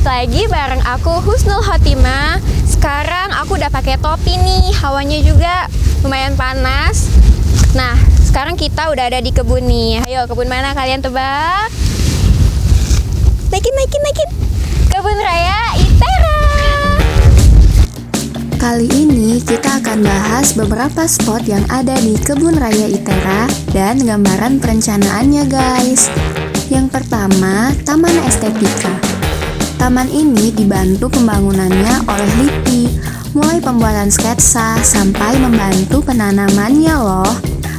balik lagi bareng aku Husnul Khotimah. Sekarang aku udah pakai topi nih, hawanya juga lumayan panas. Nah, sekarang kita udah ada di kebun nih. Ayo, kebun mana kalian tebak? Naikin. Kebun Raya ITERA. Kali ini kita akan bahas beberapa spot yang ada di Kebun Raya ITERA dan gambaran perencanaannya guys. Yang pertama, Taman Estetika. Taman ini dibantu pembangunannya oleh LIPI, mulai pembuatan sketsa sampai membantu penanamannya loh.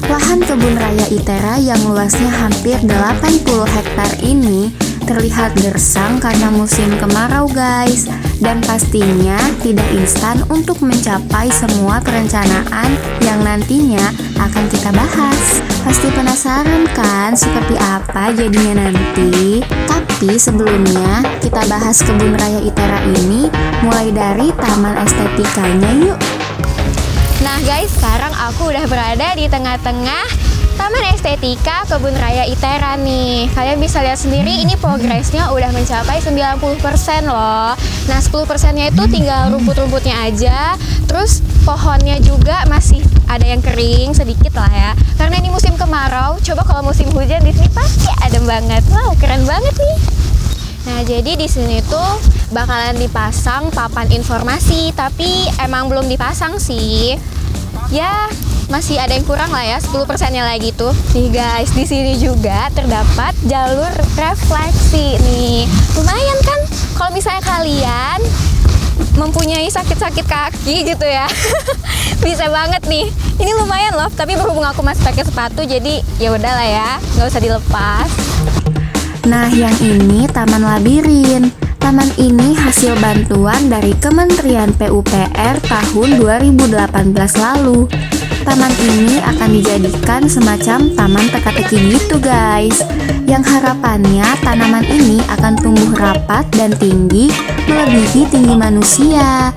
Lahan Kebun Raya ITERA yang luasnya hampir 80 hektar ini terlihat gersang karena musim kemarau guys. Dan pastinya tidak instan untuk mencapai semua perencanaan yang nantinya akan kita bahas. Pasti penasaran kan seperti apa jadinya nanti? Tapi sebelumnya kita bahas Kebun Raya ITERA ini mulai dari Taman Estetikanya yuk. Nah guys, sekarang aku udah berada di tengah-tengah Taman Estetika Kebun Raya ITERA nih. Kalian bisa lihat sendiri ini progresnya udah mencapai 90% loh. Nah 10%-nya itu tinggal rumput-rumputnya aja. Terus pohonnya juga masih ada yang kering sedikit lah ya. Karena ini musim kemarau. Coba kalau musim hujan di sini pasti adem banget. Wow, keren banget nih. Nah, jadi di sini tuh bakalan dipasang papan informasi, tapi emang belum dipasang sih. Ya, masih ada yang kurang lah ya, 10%-nya lagi tuh. Nih guys, di sini juga terdapat jalur refleksi nih. Lumayan kan kalau misalnya kalian mempunyai sakit-sakit kaki gitu ya. Bisa banget nih. Ini lumayan loh, tapi berhubung aku masih pakai sepatu jadi ya udahlah ya, nggak usah dilepas. Nah, yang ini Taman Labirin. Taman ini hasil bantuan dari Kementerian PUPR tahun 2018 lalu. Taman ini akan dijadikan semacam taman teka-teki gitu guys. Yang harapannya tanaman ini akan tumbuh rapat dan tinggi melebihi tinggi manusia.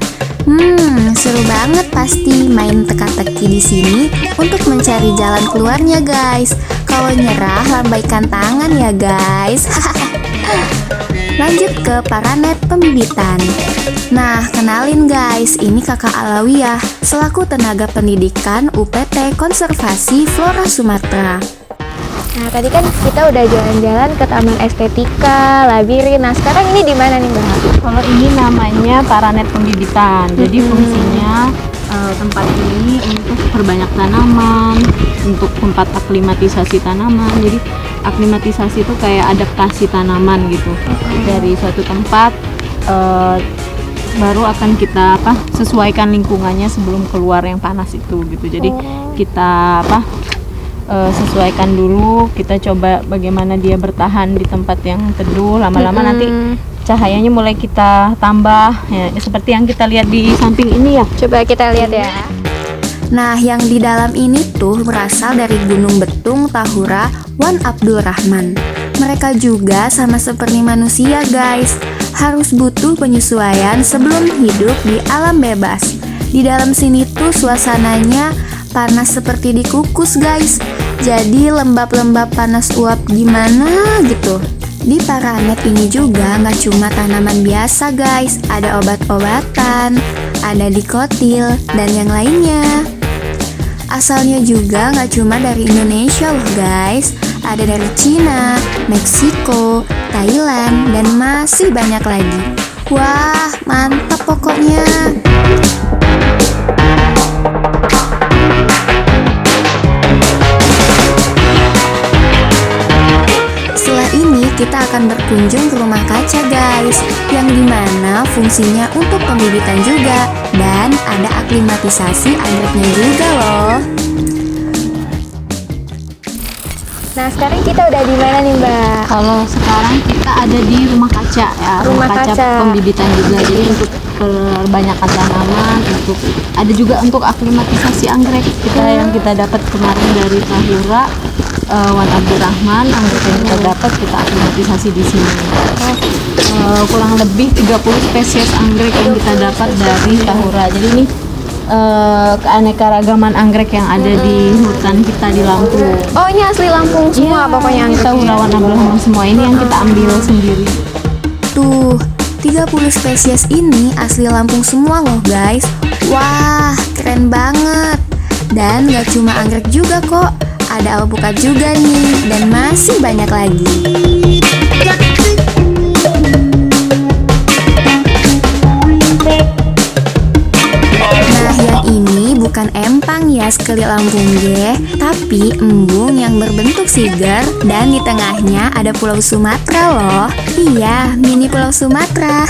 Seru banget pasti main teka-teki di sini untuk mencari jalan keluarnya guys. Kalau nyerah lambaikan tangan ya guys. Lanjut ke Paranet Pembibitan. Nah, kenalin guys, ini Kakak Alawiyah selaku tenaga pendidikan UPT Konservasi Flora Sumatera. Nah, tadi kan kita udah jalan-jalan ke Taman Estetika, Labirin. Nah, sekarang ini di mana nih, Mbak? Kalau ini namanya Paranet Pembibitan. Jadi fungsinya tempat ini untuk perbanyak tanaman, untuk tempat aklimatisasi tanaman. Jadi aklimatisasi itu kayak adaptasi tanaman gitu. Dari suatu tempat baru akan kita sesuaikan lingkungannya sebelum keluar yang panas itu gitu. Jadi kita sesuaikan dulu, kita coba bagaimana dia bertahan di tempat yang teduh. Lama-lama nanti cahayanya mulai kita tambah ya, seperti yang kita lihat di samping ini ya. Coba kita lihat ya. Nah, yang di dalam ini tuh berasal dari Gunung Betung Tahura Wan Abdul Rahman. Mereka juga sama seperti manusia guys, harus butuh penyesuaian sebelum hidup di alam bebas. Di dalam sini tuh suasananya panas seperti dikukus guys. Jadi lembab-lembab panas uap gimana gitu. Di Paranet ini juga nggak cuma tanaman biasa guys, ada obat-obatan, ada dikotil, dan yang lainnya. Asalnya juga nggak cuma dari Indonesia loh guys, ada dari Cina, Meksiko, Thailand, dan masih banyak lagi. Wah, mantap pokoknya. Kita akan berkunjung ke rumah kaca guys, yang dimana fungsinya untuk pembibitan juga, dan ada aklimatisasi anggreknya juga loh. Nah, sekarang kita udah di mana nih, Mbak? Kalau sekarang kita ada di rumah kaca ya, rumah kaca pembibitan juga. Jadi untuk perbanyakan tanaman, ada juga untuk aklimatisasi anggrek yang kita dapat kemarin dari Tahura Wan Abdul Rahman. Anggrek yang kita dapat kita aklimatisasi di sini. Kurang lebih 30 spesies anggrek yang kita dapat dari Tahura. Jadi ini keanekaragaman anggrek yang ada di hutan kita di Lampung. Oh, ini asli Lampung semua pokoknya kita Tahura Wan Abdul Rahman semua ini yang kita ambil sendiri. Tuh, 30 spesies ini asli Lampung semua loh guys. Wah, keren banget. Dan gak cuma anggrek juga kok, ada alpukat juga nih, dan masih banyak lagi. Nah, yang ini bukan empang ya sekali Lampung G, tapi embung yang berbentuk siger dan di tengahnya ada Pulau Sumatera loh. Iya, mini Pulau Sumatera.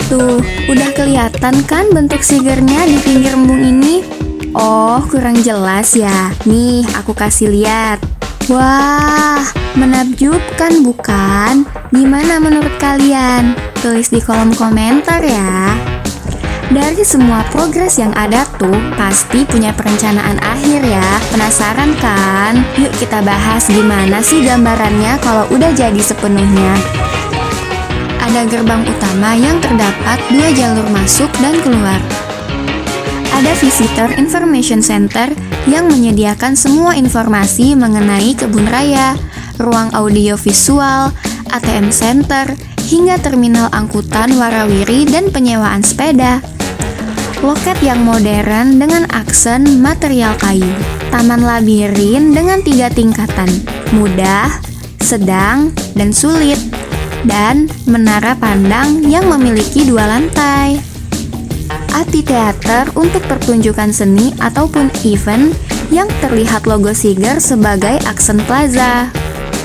Tuh, udah kelihatan kan bentuk sigernya di pinggir embung ini? Oh, kurang jelas ya. Nih, aku kasih lihat. Wah, menakjubkan bukan? Gimana menurut kalian? Tulis di kolom komentar ya. Dari semua progres yang ada tuh, pasti punya perencanaan akhir ya. Penasaran kan? Yuk kita bahas gimana sih gambarannya kalau udah jadi sepenuhnya. Ada gerbang utama yang terdapat 2 jalur masuk dan keluar. Ada Visitor Information Center yang menyediakan semua informasi mengenai kebun raya, ruang audio visual, ATM Center, hingga terminal angkutan warawiri dan penyewaan sepeda. Loket yang modern dengan aksen material kayu. Taman labirin dengan 3 tingkatan, mudah, sedang, dan sulit. Dan menara pandang yang memiliki 2 lantai. Amphitheater untuk pertunjukan seni ataupun event yang terlihat logo Siger sebagai aksen plaza.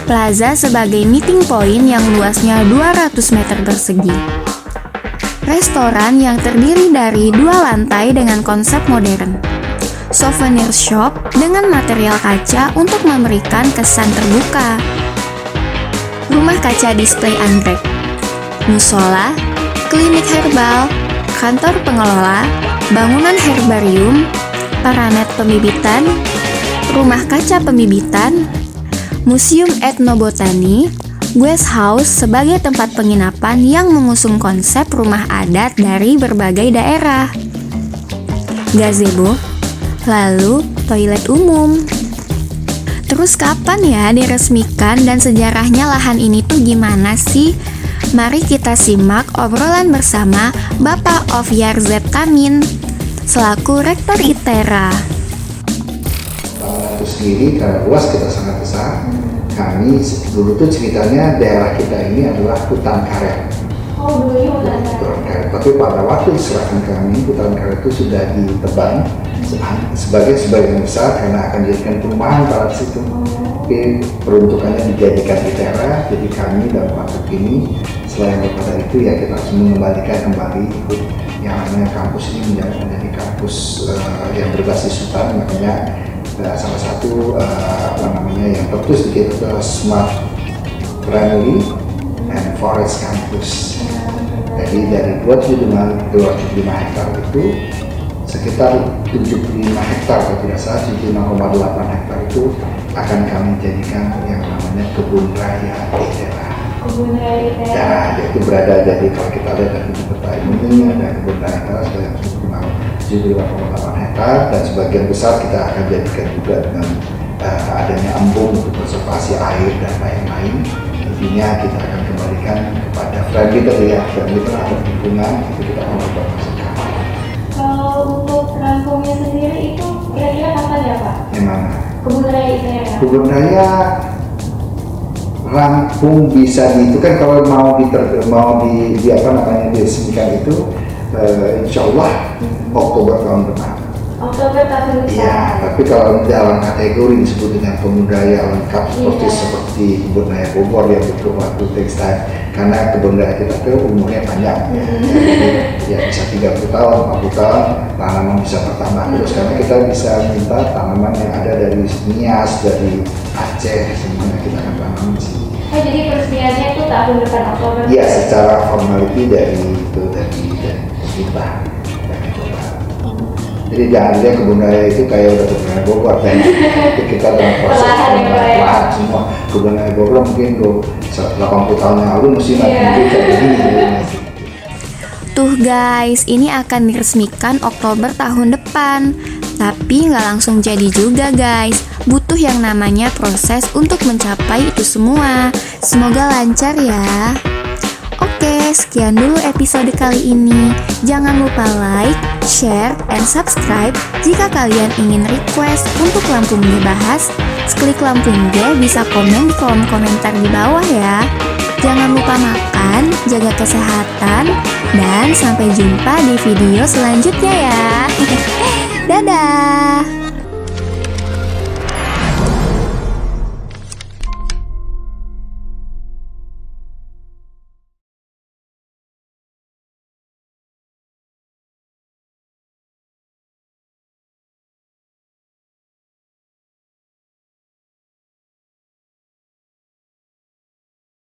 Plaza sebagai meeting point yang luasnya 200 meter persegi. Restoran yang terdiri dari 2 lantai dengan konsep modern. Souvenir shop dengan material kaca untuk memberikan kesan terbuka. Rumah kaca display anggrek. Musola, klinik herbal, kantor pengelola, bangunan herbarium, paranet pembibitan, rumah kaca pembibitan, museum etnobotani, guest house sebagai tempat penginapan yang mengusung konsep rumah adat dari berbagai daerah, gazebo, lalu toilet umum. Terus kapan ya diresmikan dan sejarahnya lahan ini tuh gimana sih? Mari kita simak obrolan bersama Bapak Ovyar Z. Tamin selaku Rektor ITERA. Itu sendiri karena luas kita sangat besar. Kami dulu tuh ceritanya daerah kita ini adalah hutan karet. Oh, dulunya hutan karet. Tapi pada waktu diserahkan kami, hutan karet itu sudah ditebang sebagai sebagian besar karena akan dijadikan perumahan pada situ. Tapi peruntukannya dijadikan ITERA, jadi kami dalam waktu ini selain daripada itu ya kita harus mengembalikan kembali yang namanya kampus ini menjadi kampus yang berbasis hutan. Makanya salah satu yang tertulis di kita Smart Primary and Forest Campus. Jadi dari 25 hektar itu sekitar 75 hektar kalau tidak salah, 75,8 hektar itu akan kami jadikan yang namanya kebun raya ITERA. Kebun raya ITERA. Ya, itu berada, jadi kalau kita lihat dari peta ini ada kebun raya ITERA sebanyak 75,8 hektar dan sebagian besar kita akan jadikan juga dengan adanya embung untuk konservasi air dan lain-lain. Intinya kita akan kembalikan kepada friendly terhadap lingkungan, itu kita akan berkonservasi. Kalau untuk rampungnya sendiri itu kira-kira kapan ya Pak? Yang mana? Kebun raya ITERA. Kebun raya rampung bisa itu kan kalau mau diresmikan itu insya Allah Oktober tahun depan. Oktober tahun depan. Iya, tapi kalau dalam kategori disebut dengan kebun raya lengkap seperti kebun raya Bogor yang butuh waktu takes time, karena kebun raya kita itu umurnya panjang. Ya bisa 30 tahun, 40 tahun, tanaman bisa bertambah terus karena kita bisa minta tanaman yang ada dari Nias, dari Aceh, semuanya kita akan tanam di sini. Oh, jadi peresmiannya itu tahun depan Oktober? Iya, secara formality dari pemerintah. Jadi jangan lihat kebun raya itu kayak udah kebun raya Bogor kan. Kita dalam proses perubahan semua. Kebun raya Bogor mungkin 80 tahun yang lalu mesti kayak begini. Tuh guys, ini akan diresmikan Oktober tahun depan. Tapi nggak langsung jadi juga guys. Butuh yang namanya proses untuk mencapai itu semua. Semoga lancar ya. Oke, Oke, sekian dulu episode kali ini. Jangan lupa like, share, and subscribe. Jika kalian ingin request untuk Lampung dibahas, klik Lampung G bisa komen di kolom komentar di bawah ya. Jangan lupa makan, jaga kesehatan, dan sampai jumpa di video selanjutnya ya. Dadah!